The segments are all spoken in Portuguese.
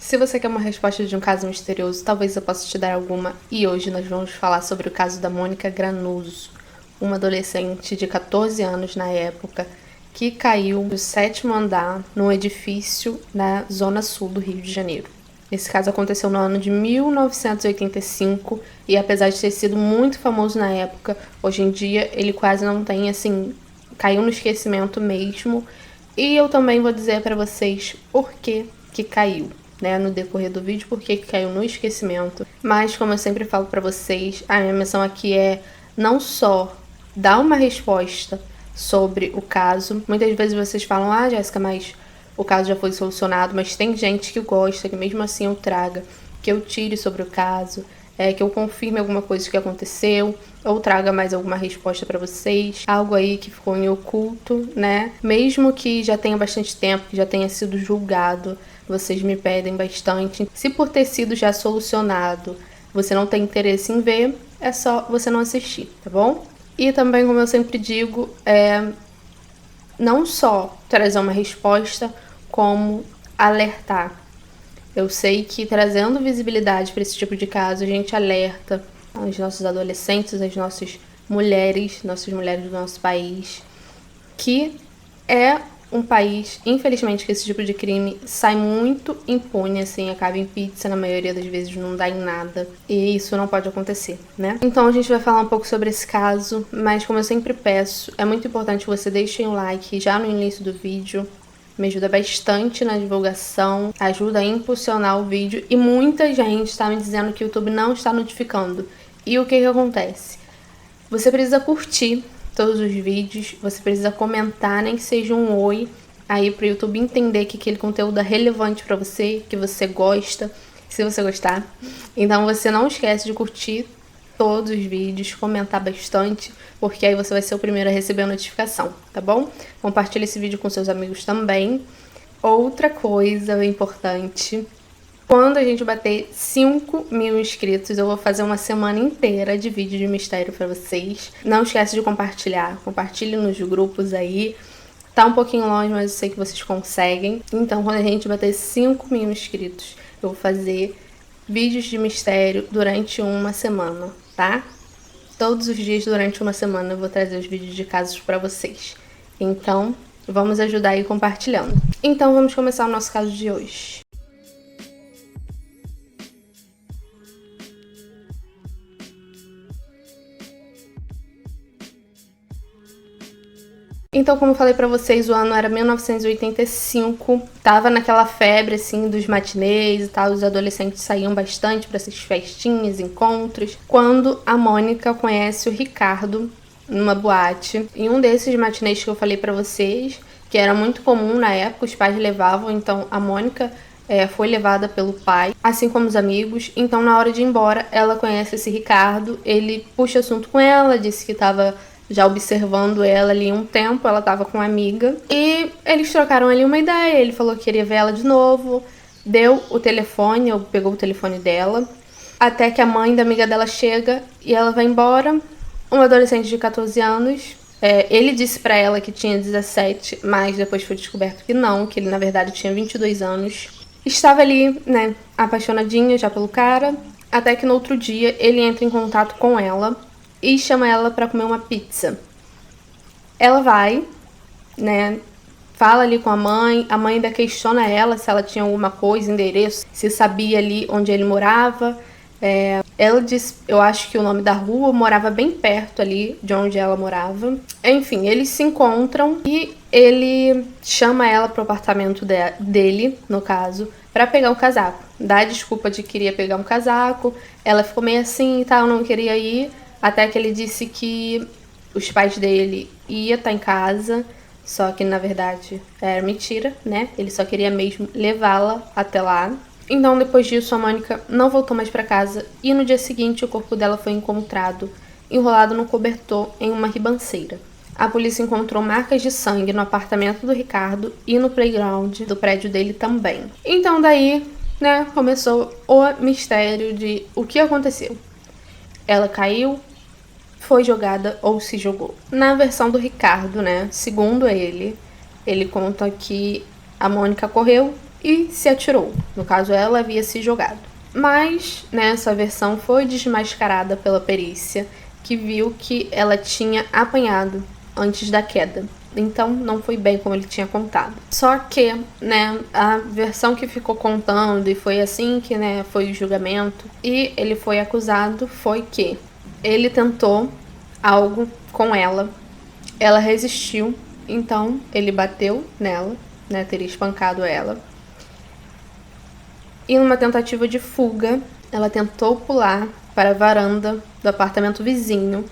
Se você quer uma resposta de um caso misterioso, talvez eu possa te dar alguma. E hoje nós vamos falar sobre o caso da Mônica Granuso, uma adolescente de 14 anos na época, que caiu do 7º andar num edifício na zona sul do Rio de Janeiro. Esse caso aconteceu no ano de 1985 e apesar de ter sido muito famoso na época, hoje em dia ele quase não tem, caiu no esquecimento mesmo. E eu também vou dizer para vocês por que caiu, né, no decorrer do vídeo, por que caiu no esquecimento. Mas como eu sempre falo para vocês, a minha missão aqui é não só dar uma resposta sobre o caso. Muitas vezes vocês falam, Jéssica, mas o caso já foi solucionado, mas tem gente que gosta que mesmo assim eu traga, que eu tire sobre o caso, que eu confirme alguma coisa que aconteceu, ou traga mais alguma resposta para vocês, algo aí que ficou em oculto, né? Mesmo que já tenha bastante tempo, que já tenha sido julgado, vocês me pedem bastante. Se por ter sido já solucionado, você não tem interesse em ver, é só você não assistir, tá bom? E também, como eu sempre digo, não só trazer uma resposta, como alertar. Eu sei que trazendo visibilidade para esse tipo de caso, a gente alerta os nossos adolescentes, as nossas mulheres do nosso país, que é um país, infelizmente, que esse tipo de crime sai muito impune, acaba em pizza, na maioria das vezes não dá em nada. E isso não pode acontecer, né? Então a gente vai falar um pouco sobre esse caso, mas como eu sempre peço, é muito importante que você deixe um like já no início do vídeo. Me ajuda bastante na divulgação, ajuda a impulsionar o vídeo. E muita gente está me dizendo que o YouTube não está notificando. E o que acontece? Você precisa curtir todos os vídeos, você precisa comentar, nem que seja um oi, aí pro YouTube entender que aquele conteúdo é relevante pra você, que você gosta, se você gostar. Então você não esquece de curtir todos os vídeos, comentar bastante, porque aí você vai ser o primeiro a receber a notificação, tá bom? Compartilha esse vídeo com seus amigos também. Outra coisa importante, quando a gente bater 5.000 inscritos, eu vou fazer uma semana inteira de vídeo de mistério pra vocês. Não esquece de compartilhar, compartilhe nos grupos aí. Tá um pouquinho longe, mas eu sei que vocês conseguem. Então, quando a gente bater 5.000 inscritos, eu vou fazer vídeos de mistério durante uma semana, tá? Todos os dias durante uma semana eu vou trazer os vídeos de casos pra vocês. Então, vamos ajudar aí compartilhando. Então, vamos começar o nosso caso de hoje. Então, como eu falei pra vocês, o ano era 1985, tava naquela febre, dos matinês e tal, os adolescentes saíam bastante pra essas festinhas, encontros, quando a Mônica conhece o Ricardo numa boate. Em um desses matinês que eu falei pra vocês, que era muito comum na época, os pais levavam, então a Mônica foi levada pelo pai, assim como os amigos. Então, na hora de ir embora, ela conhece esse Ricardo, ele puxa assunto com ela, disse que tava já observando ela ali um tempo, ela tava com uma amiga, e eles trocaram ali uma ideia, ele falou que queria ver ela de novo, deu o telefone, ou pegou o telefone dela, até que a mãe da amiga dela chega e ela vai embora. Um adolescente de 14 anos, ele disse pra ela que tinha 17, mas depois foi descoberto que não, que ele na verdade tinha 22 anos. Estava ali, né, apaixonadinha já pelo cara, até que no outro dia ele entra em contato com ela e chama ela pra comer uma pizza. Ela vai, né, fala ali com a mãe ainda questiona ela se ela tinha alguma coisa, endereço, se sabia ali onde ele morava. Ela diz, eu acho que o nome da rua morava bem perto ali de onde ela morava. Enfim, eles se encontram e ele chama ela pro apartamento dele, no caso, pra pegar um casaco. Dá a desculpa de que queria pegar um casaco, ela ficou meio assim e tal, não queria ir. Até que ele disse que os pais dele iam estar em casa, só que na verdade era mentira, né? Ele só queria mesmo levá-la até lá. Então depois disso a Mônica não voltou mais para casa e no dia seguinte o corpo dela foi encontrado enrolado no cobertor em uma ribanceira. A polícia encontrou marcas de sangue no apartamento do Ricardo e no playground do prédio dele também. Então daí, né, começou o mistério de o que aconteceu. Ela caiu, foi jogada ou se jogou. Na versão do Ricardo, né, segundo ele conta que a Mônica correu e se atirou. No caso, ela havia se jogado. Mas, né, essa versão foi desmascarada pela perícia, que viu que ela tinha apanhado antes da queda. Então, não foi bem como ele tinha contado. Só que, né, a versão que ficou contando, e foi assim que, né, foi o julgamento, e ele foi acusado, foi que ele tentou algo com ela, ela resistiu, então ele bateu nela, né, teria espancado ela. E numa tentativa de fuga, ela tentou pular para a varanda do apartamento vizinho,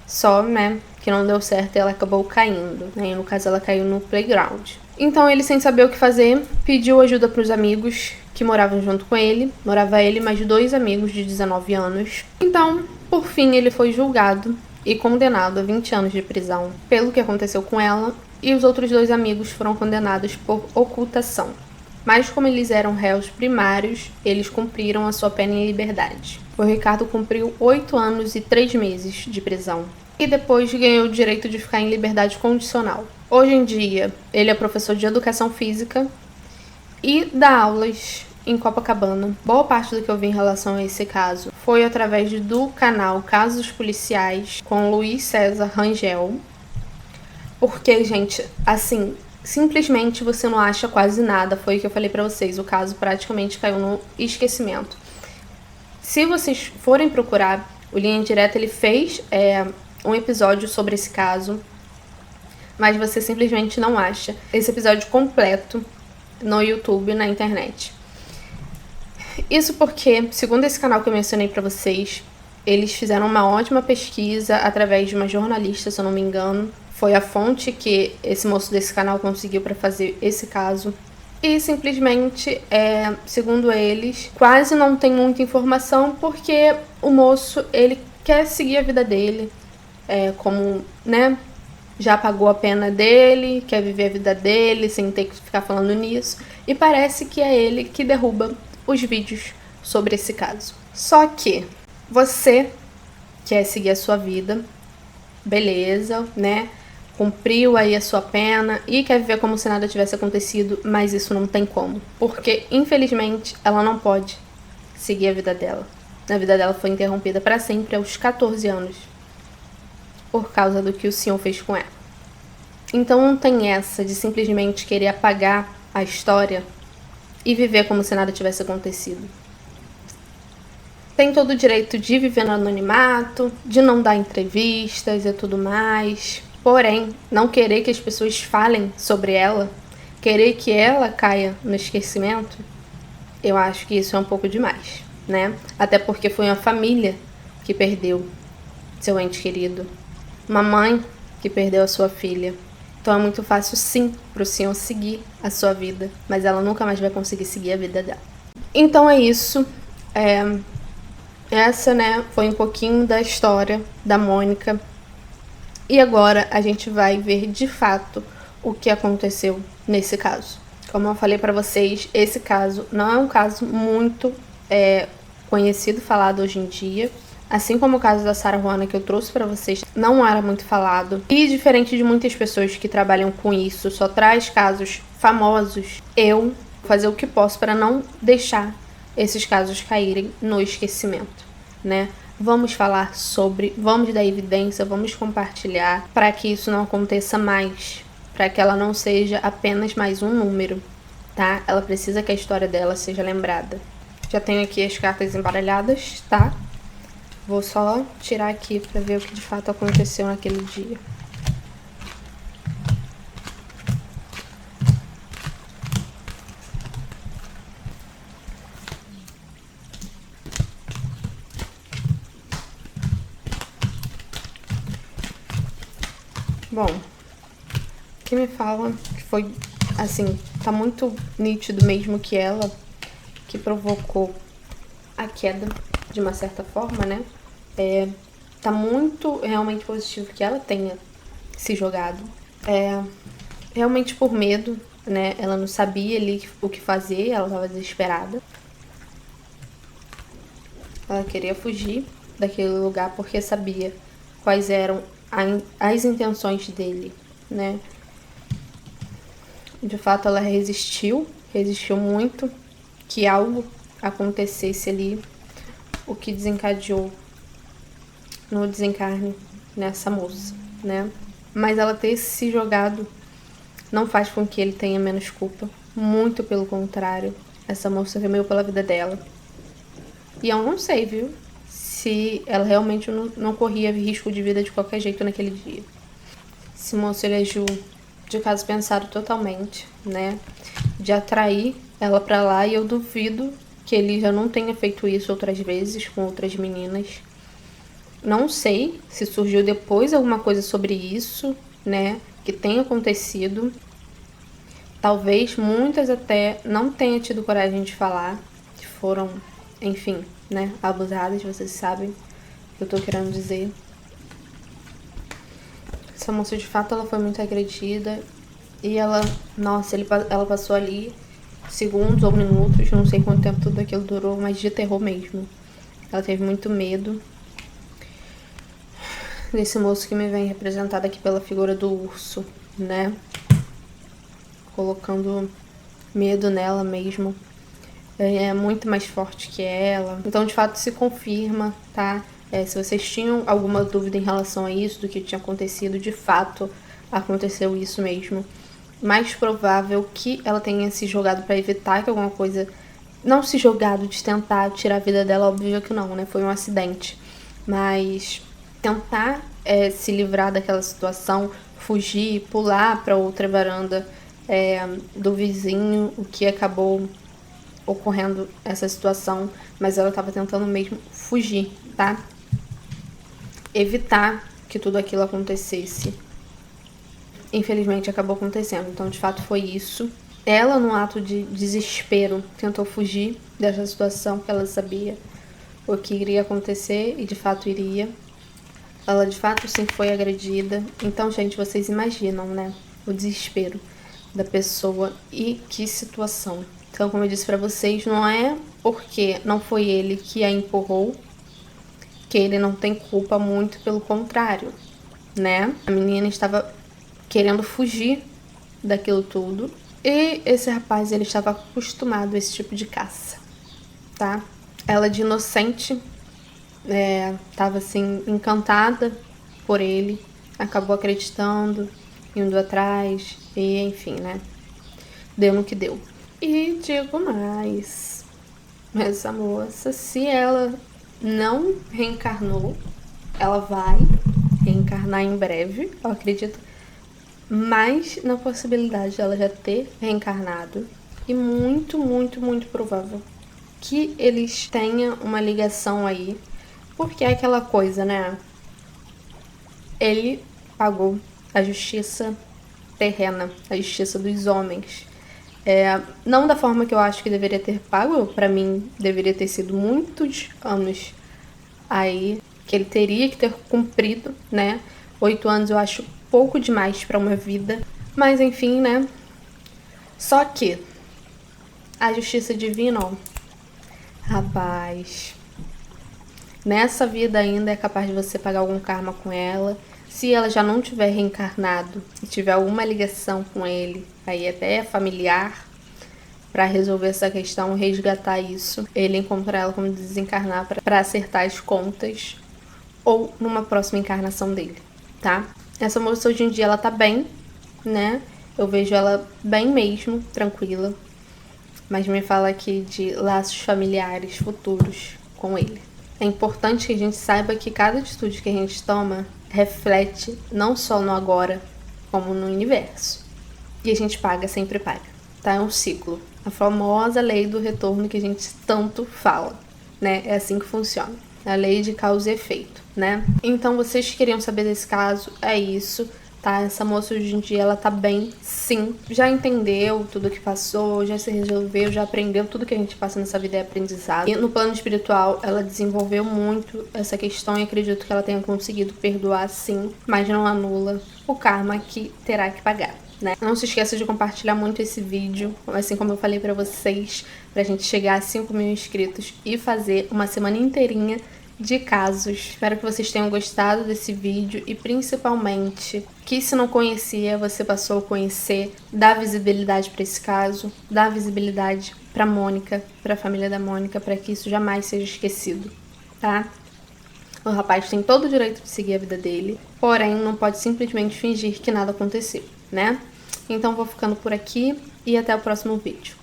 só, né, que não deu certo e ela acabou caindo, né, e no caso ela caiu no playground. Então ele, sem saber o que fazer, pediu ajuda para os amigos que moravam junto com ele. Morava ele e mais 2 amigos de 19 anos. Então, por fim, ele foi julgado e condenado a 20 anos de prisão pelo que aconteceu com ela, e os outros 2 amigos foram condenados por ocultação. Mas como eles eram réus primários, eles cumpriram a sua pena em liberdade. O Ricardo cumpriu 8 anos e 3 meses de prisão e depois ganhou o direito de ficar em liberdade condicional. Hoje em dia, ele é professor de educação física e dá aulas em Copacabana. Boa parte do que eu vi em relação a esse caso foi através do canal Casos Policiais com Luiz César Rangel. Porque, gente, assim, simplesmente você não acha quase nada. Foi o que eu falei pra vocês, o caso praticamente caiu no esquecimento. Se vocês forem procurar, o Linha Direta, ele fez um episódio sobre esse caso, mas você simplesmente não acha esse episódio completo no YouTube, na internet. Isso porque, segundo esse canal que eu mencionei pra vocês, eles fizeram uma ótima pesquisa através de uma jornalista, se eu não me engano. Foi a fonte que esse moço desse canal conseguiu para fazer esse caso. E simplesmente, segundo eles, quase não tem muita informação, porque o moço, ele quer seguir a vida dele, como, né, já pagou a pena dele, quer viver a vida dele sem ter que ficar falando nisso. E parece que é ele que derruba os vídeos sobre esse caso. Só que você quer seguir a sua vida, beleza, né? Cumpriu aí a sua pena e quer viver como se nada tivesse acontecido, mas isso não tem como. Porque, infelizmente, ela não pode seguir a vida dela. A vida dela foi interrompida para sempre aos 14 anos, por causa do que o senhor fez com ela. Então não tem essa de simplesmente querer apagar a história e viver como se nada tivesse acontecido. Tem todo o direito de viver no anonimato, de não dar entrevistas e tudo mais. Porém, não querer que as pessoas falem sobre ela, querer que ela caia no esquecimento, eu acho que isso é um pouco demais, né? Até porque foi uma família que perdeu seu ente querido, uma mãe que perdeu a sua filha. Então é muito fácil, sim, para o senhor seguir a sua vida, mas ela nunca mais vai conseguir seguir a vida dela. Então é isso. Essa, né, foi um pouquinho da história da Mônica. E agora a gente vai ver de fato o que aconteceu nesse caso. Como eu falei pra vocês, esse caso não é um caso muito conhecido, falado hoje em dia. Assim como o caso da Sarah Juana que eu trouxe pra vocês, não era muito falado. E diferente de muitas pessoas que trabalham com isso, só traz casos famosos, eu vou fazer o que posso para não deixar esses casos caírem no esquecimento, né? Vamos falar sobre, vamos dar evidência, vamos compartilhar para que isso não aconteça mais, para que ela não seja apenas mais um número, tá? Ela precisa que a história dela seja lembrada. Já tenho aqui as cartas embaralhadas, tá? Vou só tirar aqui para ver o que de fato aconteceu naquele dia. Bom, o que me fala que foi, assim, tá muito nítido mesmo que ela que provocou a queda, de uma certa forma, né? Tá muito realmente positivo que ela tenha se jogado. Realmente por medo, né? Ela não sabia ali o que fazer, ela tava desesperada. Ela queria fugir daquele lugar porque sabia quais eram as intenções dele, né? De fato, ela resistiu resistiu muito que algo acontecesse ali, o que desencadeou no desencarne nessa moça, né? Mas ela ter se jogado não faz com que ele tenha menos culpa. Muito pelo contrário. Essa moça temeu pela vida dela. E eu não sei, viu? Se ela realmente não corria risco de vida de qualquer jeito naquele dia. Esse moço, ele agiu de caso pensado totalmente, né? De atrair ela pra lá. E eu duvido que ele já não tenha feito isso outras vezes com outras meninas. Não sei se surgiu depois alguma coisa sobre isso, né? Que tenha acontecido. Talvez muitas até não tenham tido coragem de falar, que foram, enfim, né, abusadas, vocês sabem o que eu tô querendo dizer. Essa moça, de fato, ela foi muito agredida e ela, nossa, ela passou ali segundos ou minutos, não sei quanto tempo tudo aquilo durou, mas de terror mesmo. Ela teve muito medo desse moço que me vem representado aqui pela figura do urso, né? Colocando medo nela mesmo. É muito mais forte que ela. Então, de fato, se confirma, tá? Se vocês tinham alguma dúvida em relação a isso, do que tinha acontecido, de fato, aconteceu isso mesmo. Mais provável que ela tenha se jogado para evitar que alguma coisa... Não se jogado de tentar tirar a vida dela, óbvio que não, né? Foi um acidente. Mas tentar se livrar daquela situação, fugir, pular para outra varanda do vizinho, o que acabou ocorrendo essa situação, mas ela estava tentando mesmo fugir, tá? Evitar que tudo aquilo acontecesse. Infelizmente acabou acontecendo, então de fato foi isso. Ela, num ato de desespero, tentou fugir dessa situação, porque ela sabia o que iria acontecer e de fato iria. Ela de fato sim foi agredida. Então, gente, vocês imaginam, né? O desespero da pessoa e que situação. Então, como eu disse pra vocês, não é porque não foi ele que a empurrou que ele não tem culpa, muito pelo contrário, né? A menina estava querendo fugir daquilo tudo e esse rapaz, ele estava acostumado a esse tipo de caça, tá? Ela, de inocente, estava assim encantada por ele, acabou acreditando, indo atrás e enfim, né? Deu no que deu. E digo mais, essa moça, se ela não reencarnou, ela vai reencarnar em breve, eu acredito, mas na possibilidade de ela já ter reencarnado e muito, muito, muito provável que eles tenham uma ligação aí, porque é aquela coisa, né? Ele pagou a justiça terrena, a justiça dos homens. Não da forma que eu acho que deveria ter pago, pra mim deveria ter sido muitos anos aí que ele teria que ter cumprido, né? 8 anos eu acho pouco demais pra uma vida, mas enfim, né? Só que a justiça divina, ó, rapaz, nessa vida ainda é capaz de você pagar algum karma com ela. Se ela já não tiver reencarnado e tiver alguma ligação com ele, aí até familiar, para resolver essa questão, resgatar isso, ele encontrar ela como desencarnar para acertar as contas, ou numa próxima encarnação dele, tá? Essa moça hoje em dia, ela tá bem, né? Eu vejo ela bem mesmo, tranquila, mas me fala aqui de laços familiares futuros com ele. É importante que a gente saiba que cada atitude que a gente toma reflete não só no agora, como no universo. E a gente paga, sempre paga, tá? É um ciclo. A famosa lei do retorno que a gente tanto fala, né? É assim que funciona. A lei de causa e efeito, né? Então, vocês queriam saber desse caso? É isso, tá? Essa moça hoje em dia, ela tá bem, sim. Já entendeu tudo que passou, já se resolveu, já aprendeu tudo que a gente passa nessa vida é aprendizado. E no plano espiritual, ela desenvolveu muito essa questão e acredito que ela tenha conseguido perdoar, sim, mas não anula o karma que terá que pagar, né? Não se esqueça de compartilhar muito esse vídeo, assim como eu falei pra vocês, pra gente chegar a 5.000 inscritos e fazer uma semana inteirinha de casos. Espero que vocês tenham gostado desse vídeo e principalmente que, se não conhecia, você passou a conhecer, dá visibilidade para esse caso, dá visibilidade para Mônica, para a família da Mônica, para que isso jamais seja esquecido, tá? O rapaz tem todo o direito de seguir a vida dele, porém não pode simplesmente fingir que nada aconteceu, né? Então vou ficando por aqui e até o próximo vídeo.